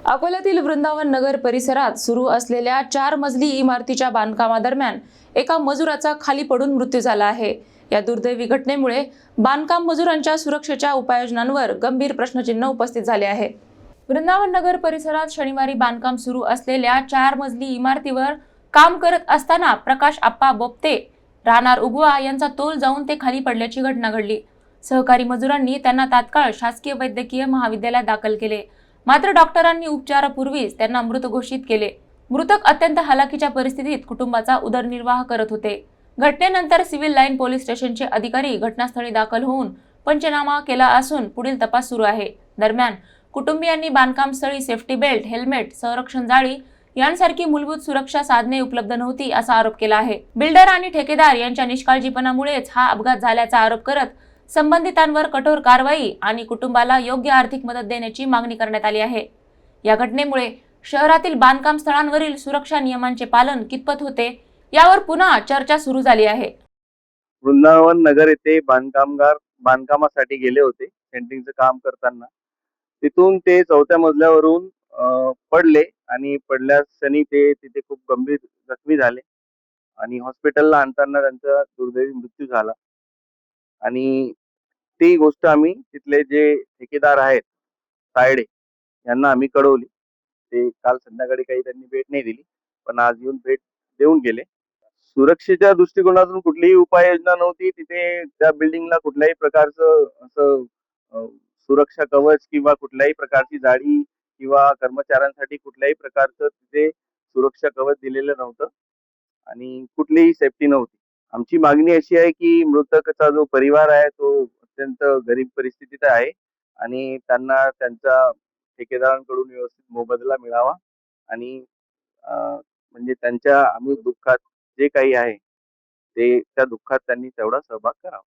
अकोल्यातील वृंदावन नगर परिसरात सुरू असलेल्या 4 मजली इमारतीच्या बांधकामादरम्यान एका मजुराचा खाली पडून मृत्यू झाला आहे। या दुर्दैवी घटनेमुळे बांधकाम मजुरांच्या सुरक्षेच्या उपाययोजनांवर गंभीर प्रश्नचिन्ह उपस्थित झाले आहे। वृंदावन नगर परिसरात शनिवारी बांधकाम सुरू असलेल्या 4 मजली इमारतीवर काम करत असताना प्रकाश आप्पा बोपते राहणार उगवा यांचा तोल जाऊन ते खाली पडल्याची घटना घडली। सहकारी मजुरांनी त्यांना तात्काळ शासकीय वैद्यकीय महाविद्यालयात दाखल केले, मात्र डॉक्टरांनी उपचारापूर्वीच त्यांना मृत घोषित केले। मृतक अत्यंत हालाकीच्या परिस्थितीत कुटुंबाचा उदरनिर्वाह करत होते। घटनेनंतर सिव्हिल लाईन पोलीस स्टेशनचे अधिकारी घटनास्थळी दाखल होऊन पंचनामा केला असून पुढील तपास सुरू आहे। दरम्यान कुटुंबियांनी बांधकाम स्थळी सेफ्टी बेल्ट, हेल्मेट, संरक्षण जाळी यांसारखी मूलभूत सुरक्षा साधने उपलब्ध नव्हती असा आरोप केला आहे। बिल्डर आणि ठेकेदार यांच्या निष्काळजीपणामुळेच हा अपघात झाल्याचा आरोप करत संबंधितांवर कठोर कारवाई आणि कुटुंबाला योग्य आर्थिक मदत देण्याची मागणी करण्यात आली आहे। या घटनेमुळे शहरातील बांधकाम स्थळांवरील सुरक्षा नियमांचे पालन कितपत होते यावर पुन्हा चर्चा सुरू झाली आहे। वृंदावन नगर येथे बांधकामगार बांधकामासाठी गेले होते सेंटरिंगचं काम करताना। तिथून ते 4थ्या मजल्यावरून पडले आणि पडल्याक्षणी ते तिथे खूप गंभीर जखमी झाले आणि हॉस्पिटलला आणताना त्यांचा दुर्दैवी मृत्यू झाला। आणि ती गोष्ट आम्ही तिथले जे ठेकेदार आहेत तायडे यांना आम्ही कळवली। ते काल संध्याकाळी काही त्यांनी भेट नाही दिली, पण आज येऊन भेट देऊन गेले। सुरक्षेच्या दृष्टिकोनातून कुठलीही उपाययोजना नव्हती तिथे। त्या बिल्डिंगला कुठल्याही प्रकारचं असं सुरक्षा कवच किंवा कुठल्याही प्रकारची जाळी किंवा कर्मचाऱ्यांसाठी कुठल्याही प्रकारचं तिथे सुरक्षा कवच दिलेलं नव्हतं आणि कुठलीही सेफ्टी नव्हती। आमची मागणी अशी आहे की मृतकाचा जो परिवार आहे तो अत्यंत गरीब परिस्थितीत आहे आणि त्यांना त्यांच्या ठेकेदारांकडून व्यवस्थित मोबदला मिळावा आणि म्हणजे त्यांच्या आम्ही दुःखात जे काही आहे ते त्या दुःखात त्यांनी तेवढा सहभाग करावा।